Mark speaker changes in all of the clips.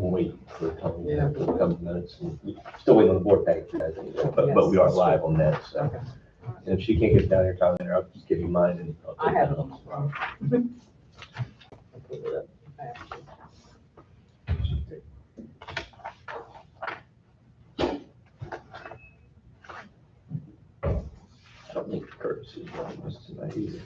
Speaker 1: we'll wait for Tony to come to minutes. Still waiting on the board package, I think, but we are live on that, so.
Speaker 2: Okay.
Speaker 1: And if she can't get down here, Tyler, I'll just give you mine and I'll
Speaker 2: I
Speaker 1: take
Speaker 2: have
Speaker 1: that
Speaker 2: it
Speaker 1: off.
Speaker 2: on the phone. I'll put it up. I have to.
Speaker 1: I don't think Curtis is running this tonight either.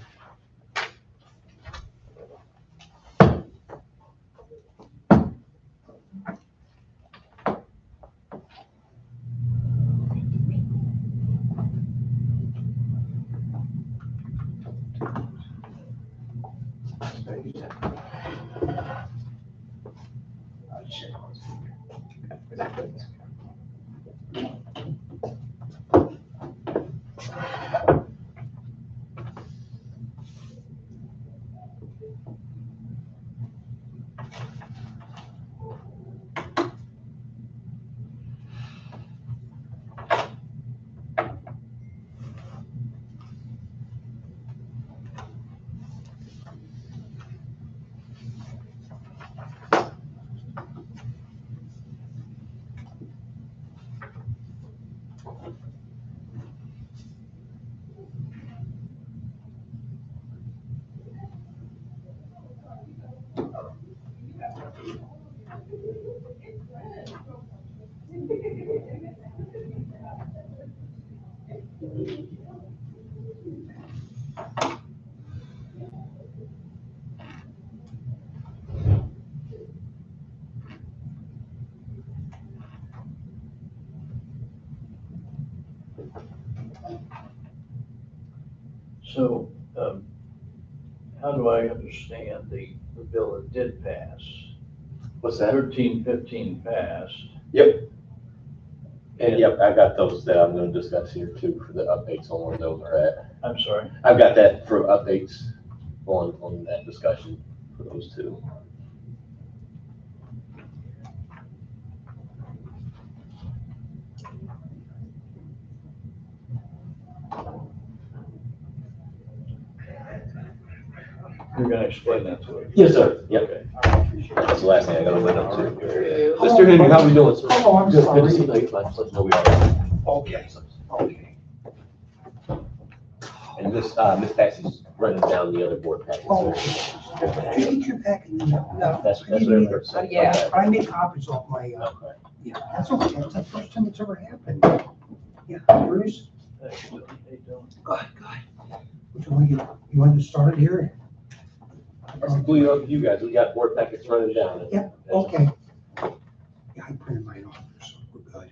Speaker 3: So, how do I understand the bill that did pass?
Speaker 1: What's that?
Speaker 3: 1315 passed.
Speaker 1: Yep. And yep, I got those that I'm gonna discuss here too for the updates on where those are at.
Speaker 3: I'm sorry.
Speaker 1: I've got that for updates on that discussion for those two.
Speaker 3: You're gonna explain that to us?
Speaker 1: Yes, sir. Yep.
Speaker 3: Okay.
Speaker 1: That's the last thing I gotta let up to.
Speaker 2: Hello.
Speaker 1: Mr. Henry, how we doing, sir?
Speaker 4: Oh, I'm
Speaker 1: Good,
Speaker 4: sorry.
Speaker 1: Good to see you. Let us know we are.
Speaker 4: Okay, okay.
Speaker 1: And Miss Patsy's running down the other board packets.
Speaker 4: Oh, did you get your packet?
Speaker 2: No.
Speaker 1: That's what everybody's saying.
Speaker 2: Yeah.
Speaker 1: Okay.
Speaker 4: I made copies of my,
Speaker 1: Okay.
Speaker 4: yeah, that's okay, that's the first time it's ever happened. Yeah, Bruce,
Speaker 3: Thank you. Hey, Dylan.
Speaker 4: good, good. Which one you want to start here?
Speaker 1: It's completely up to you guys. We got board packets running down.
Speaker 4: Yeah, okay. Yeah, I printed mine off, so we're good.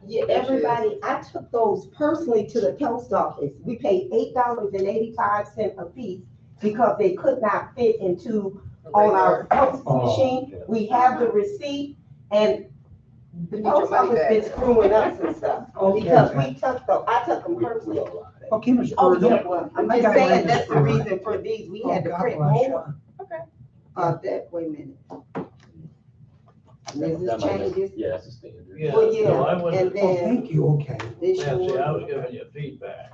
Speaker 5: Yeah, everybody, I took those personally to the post office. We paid $8.85 a piece because they could not fit into on our post machine.
Speaker 1: Yeah.
Speaker 5: We have the receipt and the
Speaker 2: You need your
Speaker 5: post
Speaker 2: money
Speaker 5: office
Speaker 2: back.
Speaker 5: been screwing us and stuff.
Speaker 4: Okay.
Speaker 5: Because we took them, I took them personally.
Speaker 4: Okay, Ms.
Speaker 5: Oh,
Speaker 4: Bird.
Speaker 5: yeah, well, I'm
Speaker 4: I
Speaker 5: just
Speaker 4: got
Speaker 5: saying,
Speaker 4: mine,
Speaker 5: that's
Speaker 4: Mr.
Speaker 5: the
Speaker 4: Bird.
Speaker 5: reason for these. We had to
Speaker 4: Oh, God
Speaker 5: print
Speaker 4: bless
Speaker 5: more. Wait a minute. This is
Speaker 1: That might be-
Speaker 5: changes.
Speaker 1: Yeah, that's the standard.
Speaker 3: Yeah,
Speaker 5: Well, yeah,
Speaker 3: no, I
Speaker 5: and
Speaker 3: wasn't,
Speaker 4: Oh,
Speaker 5: then
Speaker 4: thank you, okay.
Speaker 5: this
Speaker 3: Nancy, I was
Speaker 5: one,
Speaker 3: giving you feedback.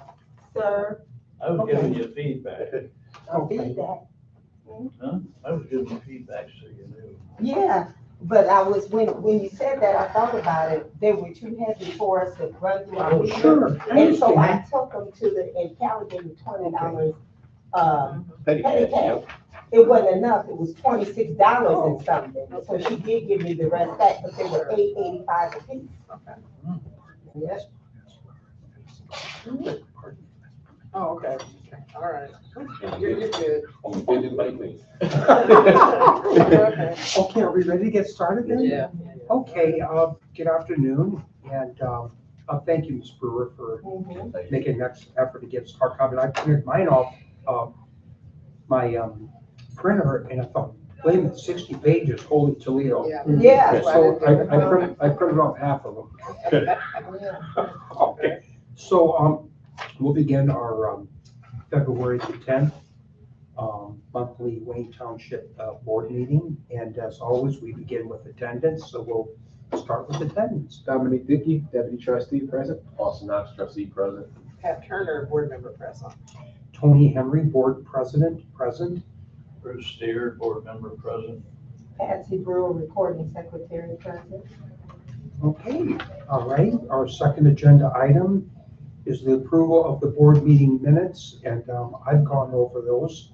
Speaker 5: sir,
Speaker 3: I was
Speaker 4: Okay.
Speaker 3: giving you feedback.
Speaker 4: Okay.
Speaker 5: feedback.
Speaker 3: Huh? I was giving you feedback so you knew.
Speaker 5: Yeah, but I was, when you said that, I thought about it, they were too heavy for us to run through our.
Speaker 3: Oh,
Speaker 5: meeting.
Speaker 4: Sure, I
Speaker 5: And so I
Speaker 4: understand.
Speaker 5: took them to the, and Callie gave me $20,
Speaker 1: Petty
Speaker 5: petty
Speaker 1: cash,
Speaker 5: cash.
Speaker 1: yep.
Speaker 5: It wasn't enough, it was $26 and something, so she did give me the rest back, but they were $8.85 a piece. Yes.
Speaker 2: Oh, okay. All right. You're good.
Speaker 1: You can do like me.
Speaker 2: Okay.
Speaker 4: Okay, are we ready to get started then?
Speaker 2: Yeah.
Speaker 4: Okay, good afternoon, and, thank you, Ms. Brewer, for making an extra effort to get hard copy. I printed mine off, my, printer, and I thought, wait a minute, 60 pages, holy Toledo.
Speaker 2: Yeah.
Speaker 5: Yeah.
Speaker 4: So I printed off half of them. Okay, so, we'll begin our, February the 10th, monthly Wayne Township, board meeting. And as always, we begin with attendance, so we'll start with attendance.
Speaker 6: Dominic Dickey, Deputy Trustee, present.
Speaker 1: Austin Knox, trustee, present.
Speaker 2: Pat Turner, board member present.
Speaker 4: Tony Henry, board president, present.
Speaker 3: Bruce Steer, board member present.
Speaker 5: Patsy Brewer, recording secretary present.
Speaker 4: Okay, all right. Our second agenda item is the approval of the board meeting minutes, and I've gone over those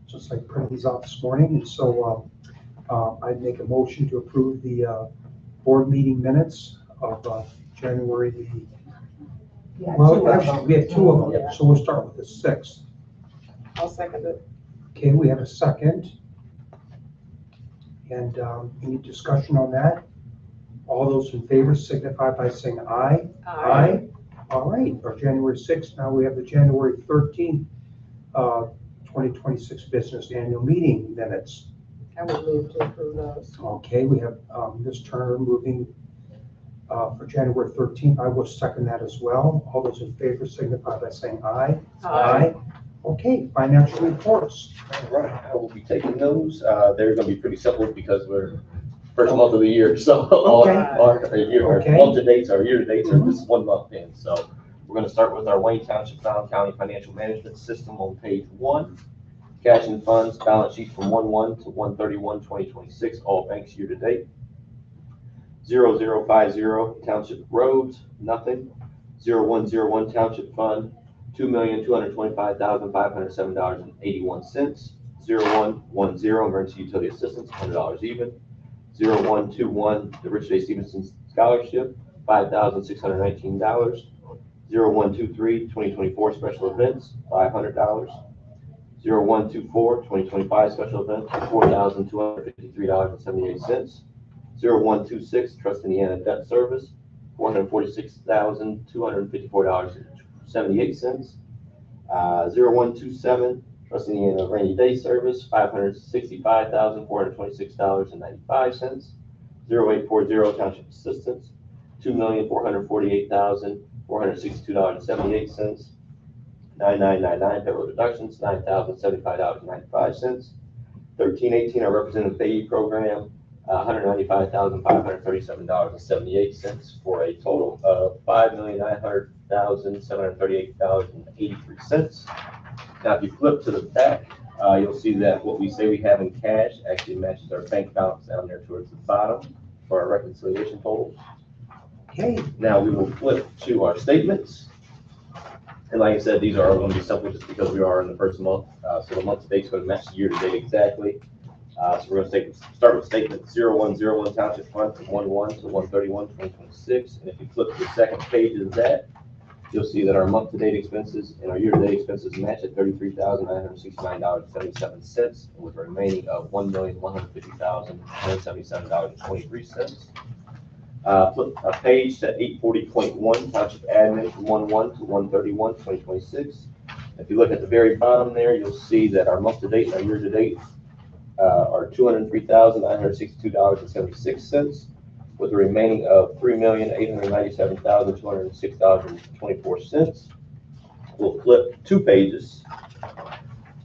Speaker 4: since I printed these out this morning, and so I'd make a motion to approve the board meeting minutes of January the,
Speaker 5: Yeah,
Speaker 4: well,
Speaker 5: two of
Speaker 4: actually,
Speaker 5: them.
Speaker 4: we have two of them,
Speaker 2: Yeah.
Speaker 4: so we'll start with the 6th.
Speaker 2: I'll second it.
Speaker 4: Okay, we have a second. And any discussion on that? All those in favor signify by saying aye. Aye. All right, our January 6th, now we have the January 13th, 2026 business annual meeting minutes.
Speaker 2: I would move to approve those.
Speaker 4: Okay, we have Ms. Turner moving for January 13th. I will second that as well. All those in favor signify by saying aye. Okay, financial reports.
Speaker 1: All right, I will be taking those. They're gonna be pretty simple because we're first month of the year, so all
Speaker 4: Okay.
Speaker 1: our
Speaker 4: Okay.
Speaker 1: month to dates, our year to dates, are this is 1 month in. So we're gonna start with our Wayne Township Found County Financial Management System on page 1. Cash and funds balance sheet from 1/1 to 1/31/2026, all banks year to date. 0050 Township Roads, nothing. 0101 Township Fund, $2,225,507.81. 0110 Emergency Utility Assistance, $100 even. 0121 the Richard A. Stevenson Scholarship, $5,619. 0123 2024 Special Events, $500. 0124 2025 Special Event, $4,253.78. 0126 Trust Indiana Debt Service, $446,254.78. 0127 Trust Indiana Rainy Day Service, $565,426.95. 0840 Township Assistance, $2,448,462.78. 9999 federal deductions, $9,075.95. 1318 our representative payee program, $195,537.78 for a total of $5,900,738.83. Now, if you flip to the back, you'll see that what we say we have in cash actually matches our bank balance down there towards the bottom for our reconciliation totals.
Speaker 4: Okay,
Speaker 1: Now we will flip to our statements. And like I said, these are going to be simple just because we are in the first month. So the month to date is going to match the year to date exactly. So we're going to start with statement 0101 Township Fund from 1/1 to 1/31/2026. And if you flip to the second page of that, you'll see that our month to date expenses and our year to date expenses match at $33,969.77 with a remaining of $1,150,177.23. Flip a page to 840.1 Township Admin from 1/1 to 1/31/2026. If you look at the very bottom there, you'll see that our month to date and our year to date are $203,962.76 with a remaining of $3,897,206.24. We'll flip 2 pages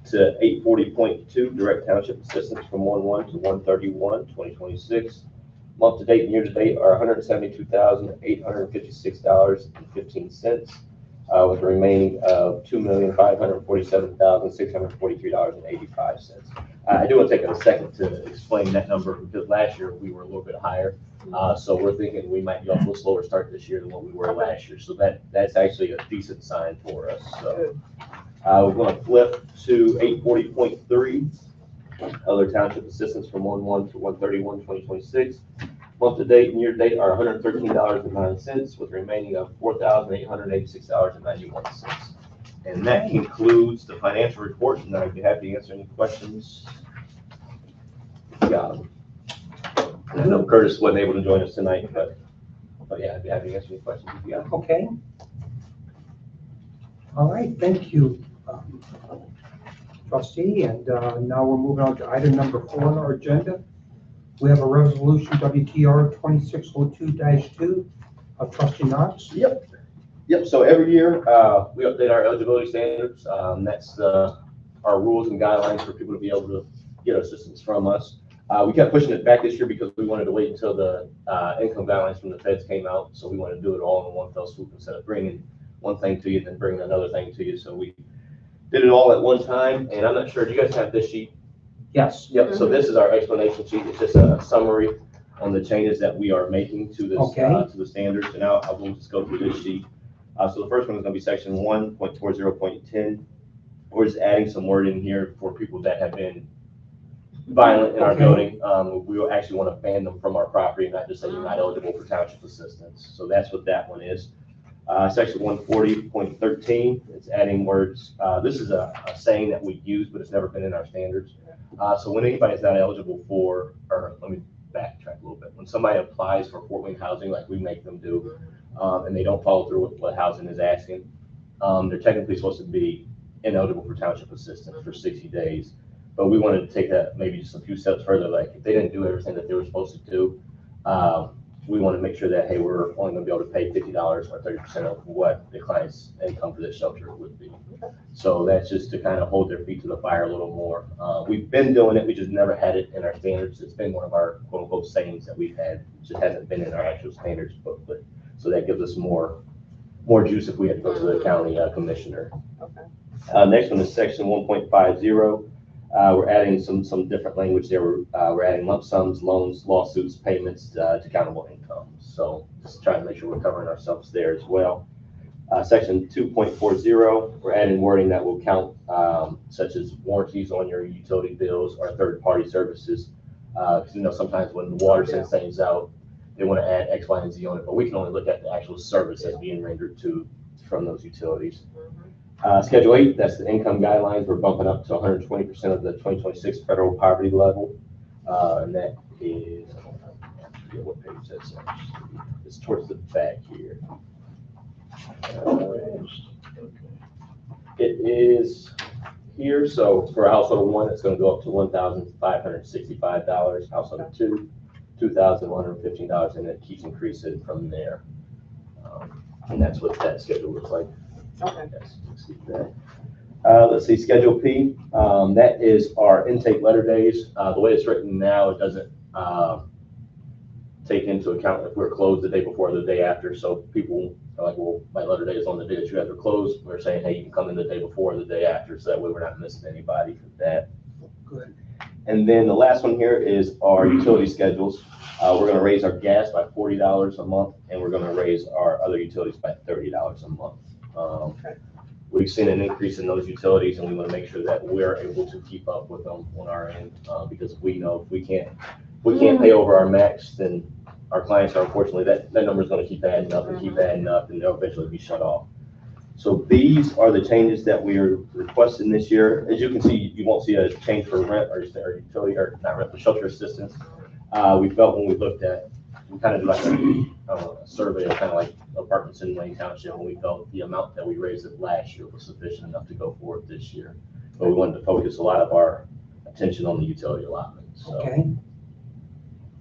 Speaker 1: to 840.2 Direct Township Assistance from 1/1 to 1/31/2026. Month to date and year to date are $172,856.15 with a remaining of $2,547,643.85. I do want to take a second to explain that number because last year we were a little bit higher. So we're thinking we might be off a little slower start this year than what we were last year. So that's actually a decent sign for us. So we're going to flip to 840.3 other township assistance from 1/1 to 1/31/2026. Month to date and year to date are $113.09 with a remaining of $4,886.91. And that concludes the financial report, and I'd be happy to answer any questions. Yeah. I know Curtis wasn't able to join us tonight, but yeah, I'd be happy to answer any questions if you got.
Speaker 4: okay. All right, thank you, trustee. And now we're moving on to item number 4 on our agenda. We have a resolution WTR 2602-2 of trustee Knox.
Speaker 1: Yep. So every year we update our eligibility standards. That's our rules and guidelines for people to be able to get assistance from us. We kept pushing it back this year because we wanted to wait until the income guidelines from the feds came out. So we wanted to do it all in one fell swoop instead of bringing one thing to you and then bringing another thing to you. So we did it all at one time. And I'm not sure, do you guys have this sheet?
Speaker 4: Yes,
Speaker 1: Yep, so this is our explanation sheet. It's just a summary on the changes that we are making to this,
Speaker 4: Okay.
Speaker 1: to the standards, and we'll just go through this sheet. So the first one is gonna be section 1.40.10. We're just adding some word in here for people that have been violent in our
Speaker 4: Okay.
Speaker 1: building. We will actually want to ban them from our property, not just say you're not eligible for township assistance. So that's what that one is. Section 140.13, it's adding words. This is a saying that we use, but it's never been in our standards. So when anybody's not eligible for, or let me backtrack a little bit. When somebody applies for Fort Wayne housing, like we make them do, and they don't follow through with what housing is asking, they're technically supposed to be ineligible for township assistance for 60 days. But we wanted to take that maybe just a few steps further. Like if they didn't do everything that they were supposed to do, we want to make sure that, hey, we're only going to be able to pay $50 or 30% of what the client's income for this shelter would be. So that's just to kind of hold their feet to the fire a little more. We've been doing it. We just never had it in our standards. It's been one of our quote unquote sayings that we've had. It just hasn't been in our actual standards booklet. So that gives us more juice if we had to go to the county commissioner.
Speaker 2: Okay.
Speaker 1: Next one is section 1.50. We're adding some different language there. We're adding lump sums, loans, lawsuits, payments to countable income. So just trying to make sure we're covering ourselves there as well. Section 2.40, we're adding wording that will count such as warranties on your utility bills or third-party services. Because sometimes when the water sends things out, they want to add X, Y, and Z on it, but we can only look at the actual service that's being rendered from those utilities. Schedule 8, that's the income guidelines. We're bumping up to 120% of the 2026 federal poverty level. And that is, I forget what page that's on. It's towards the back here. It is here. So for a household of 1, it's going to go up to $1,565. Household of 2, $2,115, and it keeps increasing from there. And that's what that schedule looks like.
Speaker 2: Okay.
Speaker 1: Let's see, Schedule P, that is our intake letter days. The way it's written now, it doesn't take into account if we're closed the day before or the day after. So people are like, well, my letter day is on the day that you guys are closed. We're saying, hey, you can come in the day before or the day after, so that way we're not missing anybody for that.
Speaker 4: good.
Speaker 1: And then the last one here is our utility schedules. We're going to raise our gas by $40 a month, and we're going to raise our other utilities by $30 a month. We've seen an increase in those utilities, and we want to make sure that we're able to keep up with them on our end, because we know if we can't pay over our max, then our clients are, unfortunately, that number is going to keep adding up and keep adding up, and they'll eventually be shut off. So these are the changes that we are requesting this year. As you can see, you won't see a change for rent or utility, or not rent, but shelter assistance. We felt when we looked at, we kind of do like a survey of kind of like apartments in Wayne Township, and we felt the amount that we raised it last year was sufficient enough to go forward this year. But we wanted to focus a lot of our attention on the utility allotment. So
Speaker 4: Okay.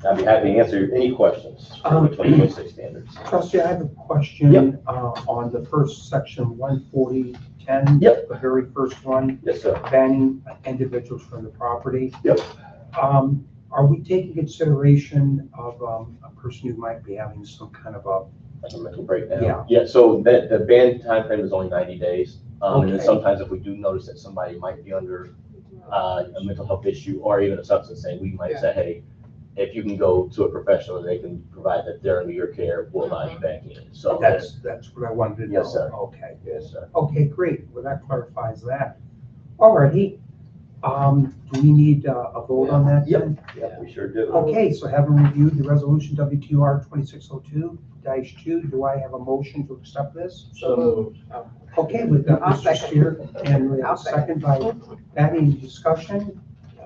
Speaker 1: I'd be happy to answer any questions on the 2026 standards.
Speaker 4: Trustee, I have a question.
Speaker 1: Yep.
Speaker 4: On the first section, 140.10.
Speaker 1: Yep.
Speaker 4: The very first one,
Speaker 1: Yes, sir.
Speaker 4: banning individuals from the property.
Speaker 1: Yep.
Speaker 4: Are we taking consideration of a person who might be having some kind of
Speaker 1: Like a mental breakdown.
Speaker 4: Yeah.
Speaker 1: Yeah, so the ban time frame is only 90 days. And then
Speaker 4: Okay.
Speaker 1: sometimes if we do notice that somebody might be under a mental health issue or even a substance thing, we might say, hey, if you can go to a professional and they can provide that they're under your care, we'll allow you back in. So
Speaker 4: that's what I wanted to know.
Speaker 1: Yes, sir.
Speaker 4: Okay.
Speaker 1: yes, sir.
Speaker 4: Okay, great. Well, that clarifies that. Alrighty. Do we need a vote on that then?
Speaker 1: Yeah, we sure do.
Speaker 4: Okay, so having reviewed the resolution WTR 2602-2, do I have a motion to accept this?
Speaker 3: So moved.
Speaker 4: Okay, we've got
Speaker 2: I'll
Speaker 4: Mr.
Speaker 2: second.
Speaker 4: Steer and we have
Speaker 2: I'll
Speaker 4: a second by Patty. Any discussion?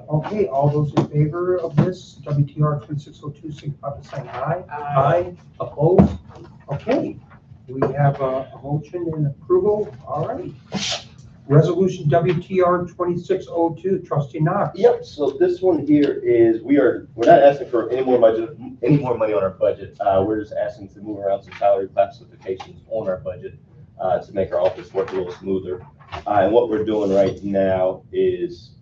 Speaker 4: Okay, all those in favor of this, WTR 2602, signify by saying aye. Aye. Opposed? Okay, we have a motion and approval. All right. Resolution WTR 2602, Trustee Knox.
Speaker 1: Yep, so this one here is, we're not asking for any more money on our budget. We're just asking to move around some salary classifications on our budget to make our office work a little smoother. And what we're doing right now is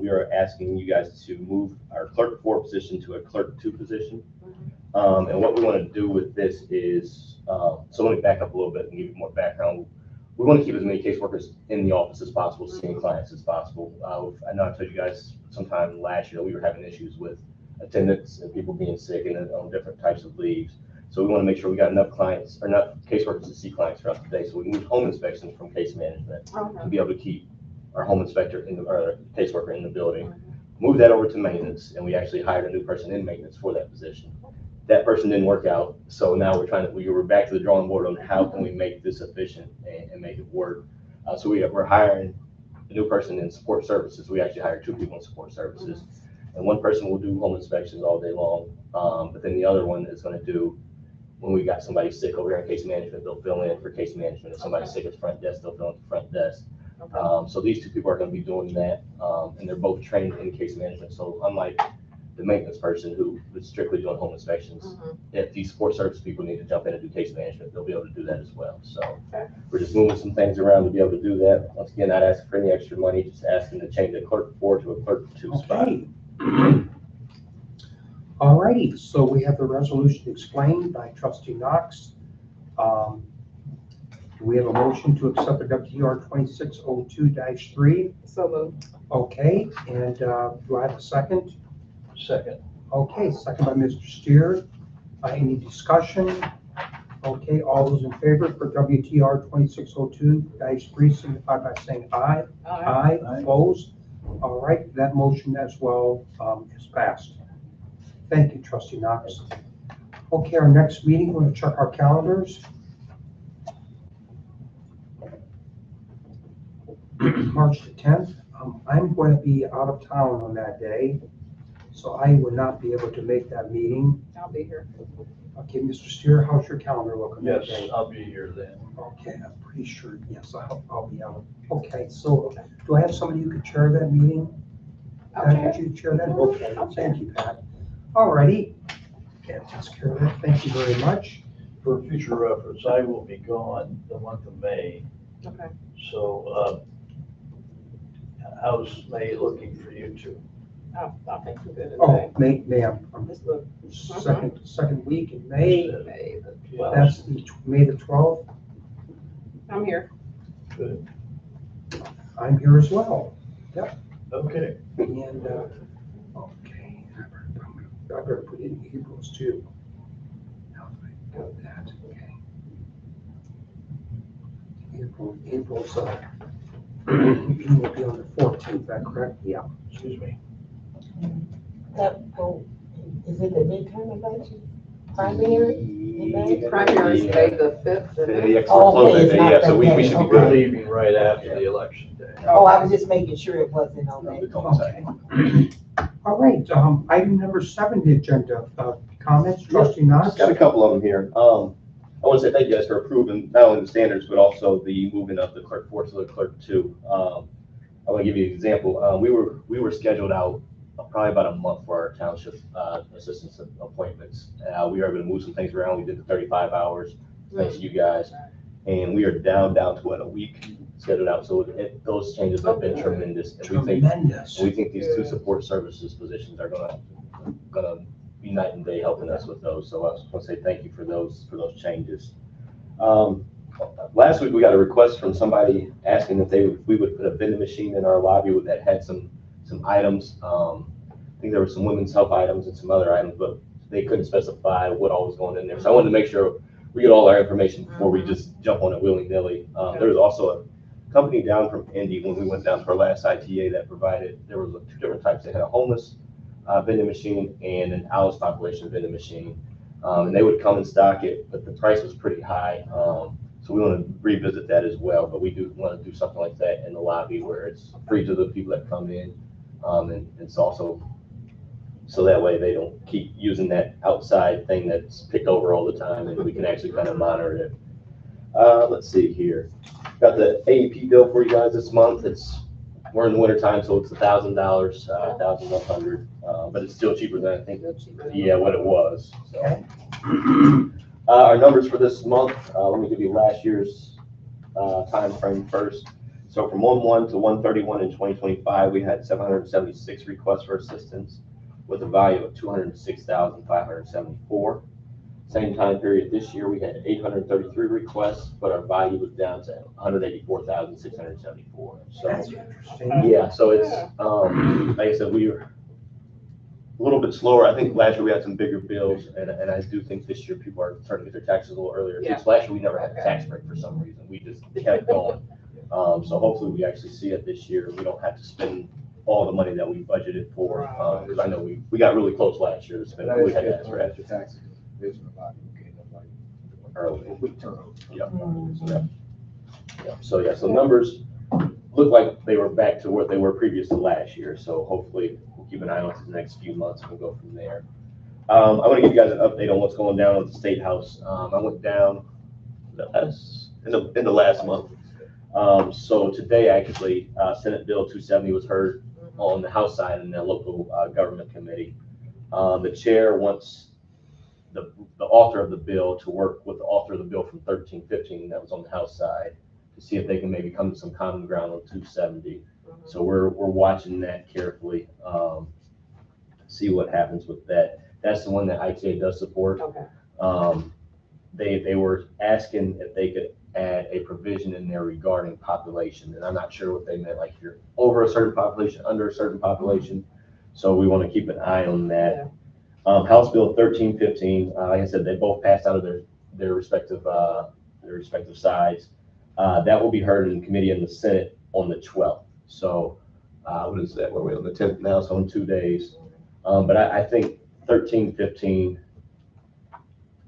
Speaker 1: we are asking you guys to move our clerk 4 position to a clerk 2 position. And what we want to do with this is, so let me back up a little bit and give you more background. we want to keep as many caseworkers in the office as possible, seeing clients as possible. I know I told you guys sometime last year, we were having issues with attendance and people being sick and on different types of leaves. So we want to make sure we got enough clients, or enough caseworkers to see clients throughout the day. So we moved home inspections from case management to be able to keep our home inspector or caseworker in the building. Move that over to maintenance, and we actually hired a new person in maintenance for that position. That person didn't work out, so now we were back to the drawing board on how can we make this efficient and make it work. So we're hiring a new person in support services. We actually hired 2 people in support services, and one person will do home inspections all day long, but then the other one is going to do, when we got somebody sick over here in case management, they'll fill in for case management. If somebody's sick at the front desk, they'll fill in at the front desk. So these 2 people are going to be doing that, and they're both trained in case management. So unlike the maintenance person who is strictly doing home inspections, if these support service people need to jump in and do case management, they'll be able to do that as well. So we're just moving some things around to be able to do that. Once again, not asking for any extra money, just asking to change the clerk 4 to a clerk 2 spot.
Speaker 4: Okay. All righty, so we have the resolution explained by trustee Knox. Do we have a motion to accept the WTR 2602-3?
Speaker 2: So moved.
Speaker 4: Okay, and do I have a second?
Speaker 3: Second.
Speaker 4: Okay, second by Mr. Steer. Any discussion? Okay, all those in favor for WTR 2602-3 signify by saying aye. Aye. Opposed? All right, that motion as well is passed. Thank you, trustee Knox. Okay, our next meeting, we're going to check our calendars. March the 10th. I'm going to be out of town on that day, so I would not be able to make that meeting.
Speaker 2: I'll be here.
Speaker 4: Okay, Mr. Steer, how's your calendar looking that
Speaker 3: Yes,
Speaker 4: day?
Speaker 3: I'll be here then.
Speaker 4: Okay, I'm pretty sure, yes, I'll be out. Okay, so do I have somebody who could chair that meeting? Pat, could you chair that? Okay, thank you, Pat. All righty. That takes care of that. Thank you very much.
Speaker 3: For future reference, I will be gone the month of May.
Speaker 2: Okay.
Speaker 3: So, how's May looking for you two?
Speaker 2: I think we're good
Speaker 4: Oh,
Speaker 2: today.
Speaker 4: May, I'm
Speaker 2: Just look.
Speaker 4: second week in May.
Speaker 2: May the
Speaker 3: Yeah.
Speaker 2: 12th.
Speaker 4: That's May the 12th.
Speaker 2: I'm here.
Speaker 3: Good.
Speaker 4: I'm here as well.
Speaker 3: Okay.
Speaker 4: And, okay, I better put in April's too. How do I go with that? Okay. April's, meeting will be on the 14th, is that correct? Yeah.
Speaker 3: Excuse me.
Speaker 7: Is it the midterm election? Primary?
Speaker 2: Primary is May the 5th. isn't it?
Speaker 1: Yeah, 'cause we're
Speaker 7: Oh,
Speaker 1: closing
Speaker 7: okay,
Speaker 1: that
Speaker 7: it's
Speaker 1: day,
Speaker 7: not
Speaker 1: yeah, so
Speaker 7: that
Speaker 1: we
Speaker 7: day.
Speaker 1: should be
Speaker 7: Okay.
Speaker 3: We're
Speaker 1: good.
Speaker 3: leaving right after the election day.
Speaker 7: Oh, I was just making sure it wasn't on that.
Speaker 4: Okay. All right, item number 7, the agenda, comments, trustee Knox?
Speaker 1: Just got a couple of them here. I want to say thank you guys for approving not only the standards, but also the moving of the clerk 4 to the clerk 2. I want to give you an example. We were scheduled out probably about a month for our township assistance appointments. We were able to move some things around. We did the 35 hours, thanks to you guys. And we are down to what, a week scheduled out. So those changes have been tremendous. And
Speaker 4: Tremendous.
Speaker 1: we think these 2 support services positions are gonna be night and day helping us with those. So I just want to say thank you for those changes. Last week, we got a request from somebody asking if we would put a vending machine in our lobby that had some items. I think there were some women's health items and some other items, but they couldn't specify what all was going in there. So I wanted to make sure we get all our information before we just jump on it willy-nilly. There was also a company down from Indy when we went down to our last ITA that provided, there were 2 different types. They had a homeless vending machine and an Alice population vending machine. And they would come and stock it, but the price was pretty high. So we want to revisit that as well, but we do want to do something like that in the lobby where it's free to the people that come in. And it's also, so that way they don't keep using that outside thing that's picked over all the time, and we can actually kind of monitor it. Let's see here. Got the AEP bill for you guys this month. We're in the winter time, so it's $1,000, $1,100, but it's still cheaper than I think, what it was. So. Our numbers for this month, let me give you last year's time frame first. So from 1/1 to 1/31 in 2025, we had 776 requests for assistance with a value of $206,574. Same time period this year, we had 833 requests, but our value was down to 184,674. So,
Speaker 4: That's interesting.
Speaker 1: yeah, so it's, like I said, we were a little bit slower. I think last year we had some bigger bills, and I do think this year people are starting to get their taxes a little earlier.
Speaker 2: Yeah.
Speaker 1: Because last year we never had a tax break for some reason. We just kept going. So hopefully we actually see it this year. We don't have to spend all the money that we budgeted for. Because I know we got really close last year to spend.
Speaker 6: That is
Speaker 1: We had
Speaker 6: good
Speaker 1: that
Speaker 6: for
Speaker 1: for
Speaker 6: extra taxes. There's a lot of people getting up like
Speaker 1: early.
Speaker 6: a week turnover.
Speaker 1: Yeah. So numbers look like they were back to what they were previous to last year. So hopefully we'll keep an eye on it for the next few months and we'll go from there. I want to give you guys an update on what's going down at the State House. I went down in the last month. So today, actually, Senate Bill 270 was heard on the House side in the local government committee. The chair wants the author of the bill to work with the author of the bill from 1315 that was on the House side to see if they can maybe come to some common ground on 270. So we're watching that carefully, see what happens with that. That's the one that ITA does support.
Speaker 2: Okay.
Speaker 1: They were asking if they could add a provision in there regarding population, and I'm not sure what they meant, like you're over a certain population, under a certain population. So we want to keep an eye on that. House Bill 1315, like I said, they both passed out of their respective sides. That will be heard in committee in the Senate on the 12th. So what is that? Where are we on the 10th now? So in 2 days. But I think 1315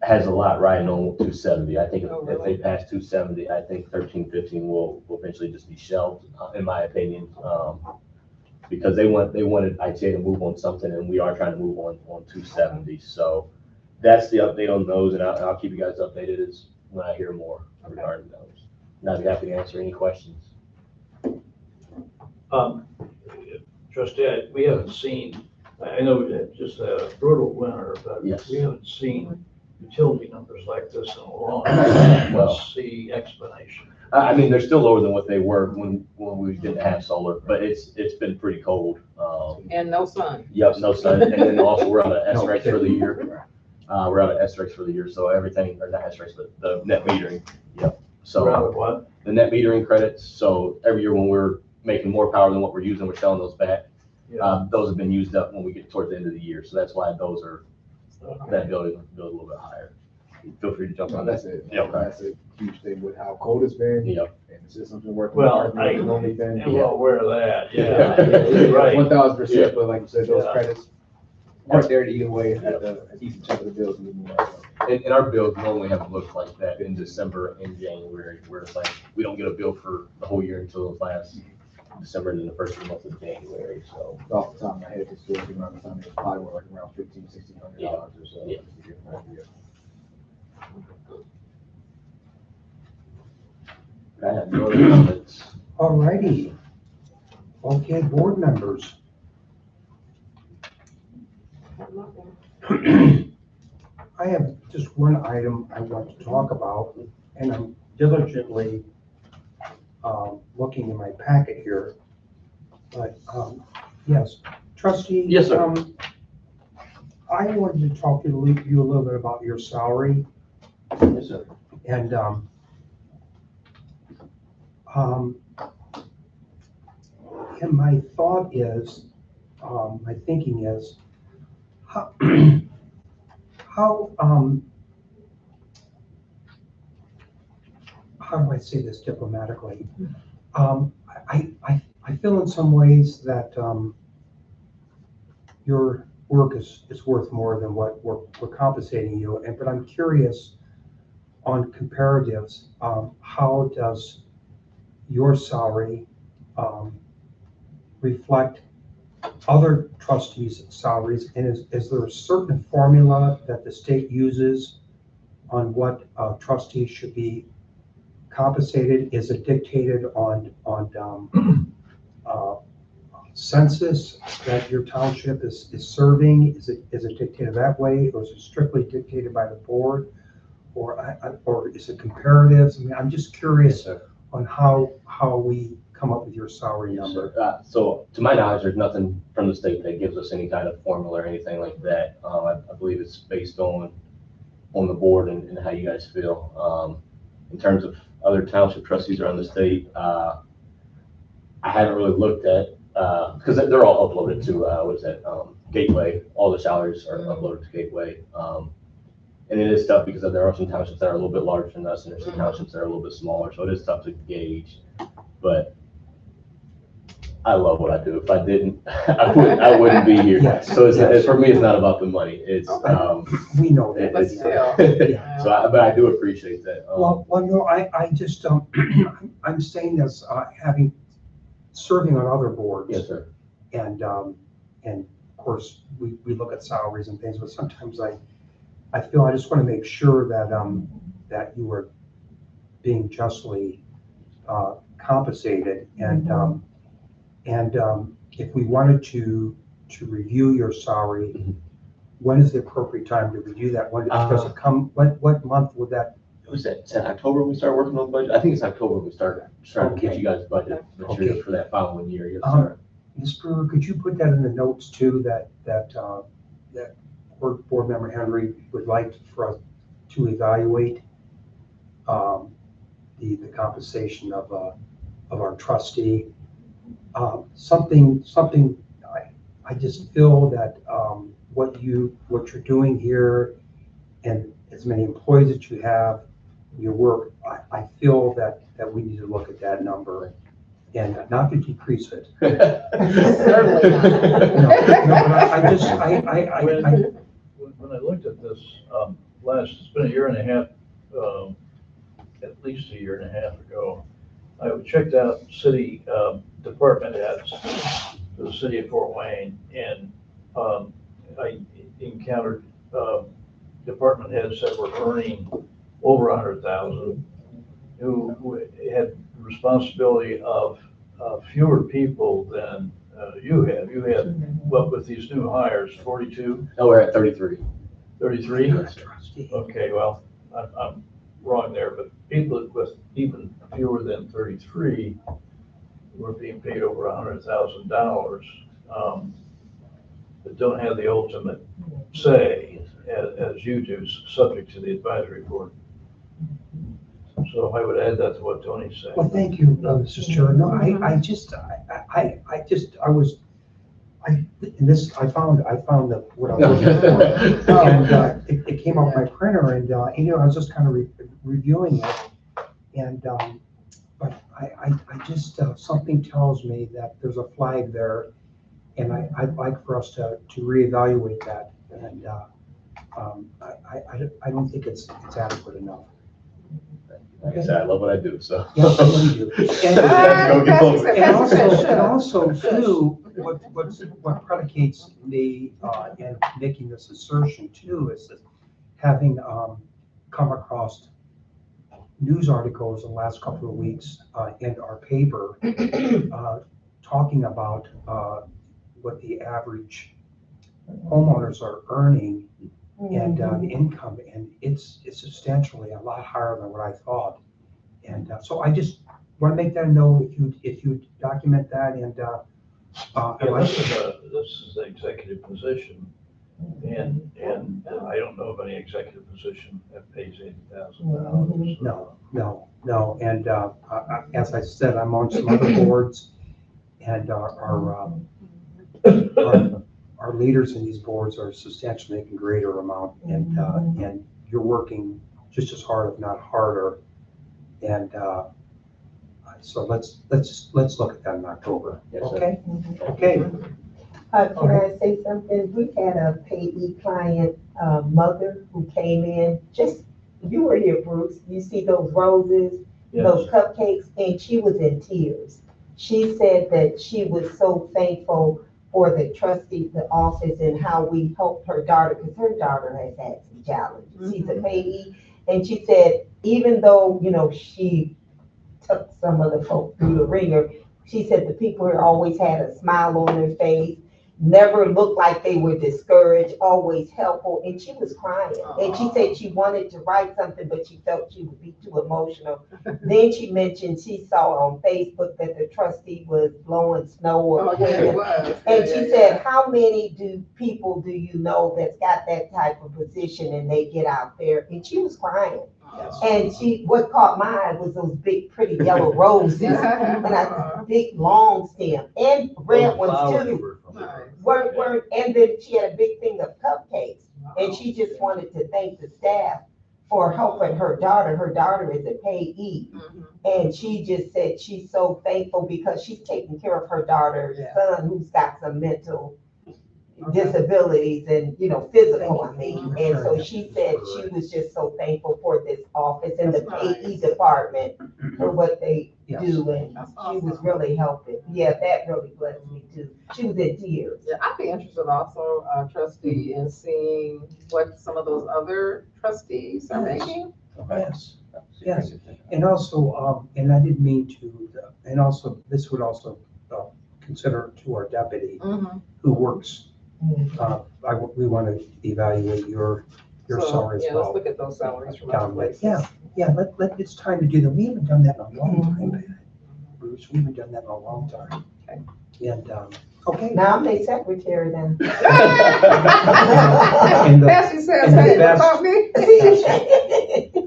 Speaker 1: has a lot riding on 270. I think if they pass 270, I think 1315 will eventually just be shelved, in my opinion, because they wanted ITA to move on something, and we are trying to move on 270. So that's the update on those, and I'll keep you guys updated as when I hear more regarding those. And I'd be happy to answer any questions.
Speaker 3: Trustee, we haven't seen, I know we had just a brutal winter, but
Speaker 1: Yes.
Speaker 3: we haven't seen utility numbers like this in a long time. What's the explanation?
Speaker 1: I mean, they're still lower than what they were when we didn't have solar, but it's been pretty cold.
Speaker 2: And no sun.
Speaker 1: Yep, no sun, and then also we're on an S-REX for the year. We're on an S-REX for the year, so everything, or not S-REX, but the net metering. Yep. So
Speaker 3: Around what?
Speaker 1: the net metering credits. So every year when we're making more power than what we're using, we're selling those back.
Speaker 3: Yeah.
Speaker 1: Those have been used up when we get towards the end of the year, so that's why those are that bill is a little bit higher. Feel free to jump
Speaker 6: No,
Speaker 1: on
Speaker 6: that's
Speaker 1: that.
Speaker 6: it.
Speaker 1: Yeah.
Speaker 6: That's a huge thing with how cold it's been.
Speaker 1: Yep.
Speaker 6: And the system's been working.
Speaker 3: Well,
Speaker 6: hard than it's normally been.
Speaker 3: I'm well aware of that,
Speaker 6: Yeah,
Speaker 3: yeah. Right.
Speaker 6: 1000%, but like you said, those
Speaker 3: Yeah.
Speaker 6: credits weren't there to eat away at a decent chunk of the bills anymore. So.
Speaker 1: And our bills normally haven't looked like that in December and January, where it's like, we don't get a bill for the whole year until the last December and then the first month of January, so.
Speaker 6: Off the top of my head, it's still around the time it's probably like around $1,500-$1,600 or so.
Speaker 1: Yeah.
Speaker 6: just to give an idea.
Speaker 1: I have no other comments.
Speaker 4: All righty. Okay, board members. I have just one item I want to talk about, and I'm diligently looking in my packet here. But, yes, trustee.
Speaker 1: Yes, sir.
Speaker 4: I wanted to talk to you a little bit about your salary.
Speaker 1: Yes, sir.
Speaker 4: And, and my thought is, my thinking is, how, how do I say this diplomatically? I feel in some ways that your work is worth more than what we're compensating you, but I'm curious on comparatives, how does your salary reflect other trustees' salaries, and is there a certain formula that the state uses on what trustees should be compensated? Is it dictated on census that your township is serving? Is it dictated that way, or is it strictly dictated by the board, or is it comparatives? I mean, I'm just curious on how we come up with your salary number.
Speaker 1: So to my knowledge, there's nothing from the state that gives us any kind of formula or anything like that. I believe it's based on on the board and how you guys feel. In terms of other township trustees around the state, I haven't really looked at, because they're all uploaded to, what is that, Gateway. All the salaries are uploaded to Gateway. And it is tough because there are some townships that are a little bit larger than us, and there's some townships that are a little bit smaller, so it is tough to gauge. But I love what I do. If I didn't, I wouldn't be here.
Speaker 4: Yes.
Speaker 1: So for me, it's not about the money. It's,
Speaker 4: We know that.
Speaker 2: But still.
Speaker 1: but I do appreciate that.
Speaker 4: Well, no, I just, I'm saying this, having, serving on other boards.
Speaker 1: Yes, sir.
Speaker 4: And of course, we look at salaries and things, but sometimes I feel I just want to make sure that, that you are being justly, compensated. And if we wanted to review your salary, when is the appropriate time to review that? When does it come, what month would that?
Speaker 1: Was that October when we started working on the budget? I think it's October when we started trying to get
Speaker 4: Okay.
Speaker 1: you guys budget material
Speaker 4: Okay.
Speaker 1: for that following year. Yes,
Speaker 4: Um,
Speaker 1: sir.
Speaker 4: Ms. Brewer, could you put that in the notes too, that board member Henry would like for us to evaluate the compensation of our trustee? Something, I just feel that what you're doing here and as many employees that you have, your work, I feel that we need to look at that number and not to decrease it.
Speaker 2: Certainly not.
Speaker 4: No, but I
Speaker 3: When I looked at this, it's been a year and a half, at least a year and a half ago, I checked out city department heads for the city of Fort Wayne, and I encountered department heads that were earning over 100,000, who had responsibility of fewer people than you have. You had, what, with these new hires, 42,
Speaker 1: No, we're at 33.
Speaker 3: 33?
Speaker 4: trustee.
Speaker 3: Okay, well, I'm wrong there, but people with even fewer than 33 were being paid over $100,000, that don't have the ultimate say, as you do, subject to the advisory board. So I would add that to what Tony said.
Speaker 4: Well, thank you, Mrs. Chair. No, I found that what I was looking for. And it came off my printer and, I was just kind of reviewing it. And, but I just, something tells me that there's a flag there. And I'd like for us to reevaluate that. And I don't think it's adequate enough.
Speaker 1: Like I said, I love what I do, so.
Speaker 4: Yes, I know you do.
Speaker 1: Go get over it.
Speaker 4: And also too, what predicates me in making this assertion too is that having come across news articles in the last couple of weeks in our paper talking about what the average homeowners are earning and the income, and it's substantially a lot higher than what I thought. And so I just want to make that note, if you document that, and
Speaker 3: This is the executive position, and I don't know of any executive position that pays $80,000.
Speaker 4: No, and as I said, I'm on some other boards, and our leaders in these boards are substantially making greater amount, and you're working just as hard, if not harder. And so let's look at that in October.
Speaker 1: Yes, sir.
Speaker 4: Okay? Okay.
Speaker 7: Can I say something? We had a payee client, mother who came in, you were here, Bruce, you see those roses, those cupcakes, and she was in tears. She said that she was so thankful for the trustee, the office, and how we helped her daughter, because her daughter has had some challenges. She's a payee, and she said, even though, she took some of the folk through the ringer, she said the people here always had a smile on their face. never looked like they were discouraged, always helpful, and she was crying. And she said she wanted to write something, but she felt she would be too emotional. Then she mentioned she saw on Facebook that the trustee was blowing snow or
Speaker 2: Oh, yeah, it
Speaker 7: cleaning.
Speaker 2: was.
Speaker 7: And
Speaker 2: Yeah,
Speaker 7: she
Speaker 2: yeah,
Speaker 7: said, how many people do you know that's got that type of position and they get out there? And she was crying. And what caught my eye was those big, pretty yellow roses, and a big, long stem, and red ones too. And then she had a big thing of cupcakes, and she just wanted to thank the staff for helping her daughter. Her daughter is a payee, and she just said she's so thankful because she's taking care of her daughter's son who's got some mental disabilities and, physical, I mean. And so she said she was just so thankful for this office and the payee department for what they do, and she was really helping. Yeah, that really blessed me too. She was in tears.
Speaker 2: Yeah, I'd be interested also, trustee, in seeing what some of those other trustees are making.
Speaker 4: Yes, and also, and I didn't mean to, and also, this would also consider to our deputy who works. We want to evaluate your salary as
Speaker 2: Yeah, let's
Speaker 4: well.
Speaker 2: look at those salaries from other
Speaker 4: Down,
Speaker 2: places.
Speaker 4: yeah, it's time to do that. We haven't done that in a long time, Bruce. We haven't done that in a long time.
Speaker 2: Okay.
Speaker 4: And, okay.
Speaker 7: Now I'm their secretary then.
Speaker 2: Bessie says,
Speaker 4: and the
Speaker 2: hey, what
Speaker 4: best-
Speaker 2: about me?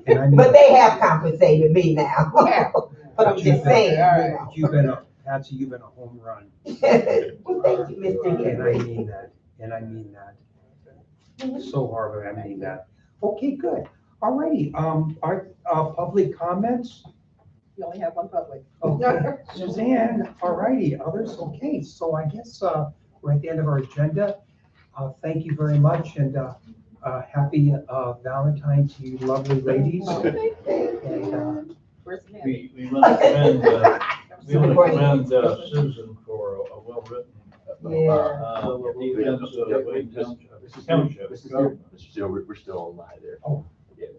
Speaker 4: And I mean,
Speaker 7: But they have compensated me now.
Speaker 2: Yeah.
Speaker 7: But I'm just saying,
Speaker 2: All right.
Speaker 4: Patsy, you've been a home run.
Speaker 7: Well, thank you, Mr.
Speaker 4: And I
Speaker 7: Henry.
Speaker 4: mean that. So hard, but I mean that. Okay, good. All righty, our, public comments?
Speaker 2: You only have one public.
Speaker 4: Okay, Suzanne, all righty, others, okay, so I guess, we're at the end of our agenda. Thank you very much, and, happy, Valentine's to you lovely ladies. And,
Speaker 2: Where's the hand?
Speaker 3: We want to commend Susan for a well-written defense of Wayne Township.
Speaker 1: Mr. Steele, we're still on live there.
Speaker 4: Oh.
Speaker 1: Yes.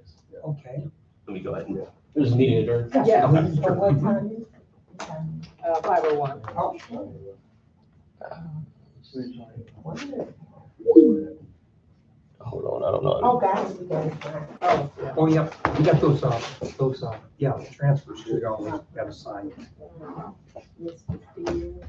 Speaker 4: okay.
Speaker 1: Let me go ahead. There's a meeting adjourned.
Speaker 2: Yeah.
Speaker 7: So what time is it?
Speaker 2: 501.
Speaker 7: Oh, sure.
Speaker 1: Hold on, I don't know.
Speaker 7: Oh, guys, we got it.
Speaker 2: Oh, yeah.
Speaker 4: Oh, yeah, we got those, transfers, we always gotta sign.
Speaker 7: Mr. Steele.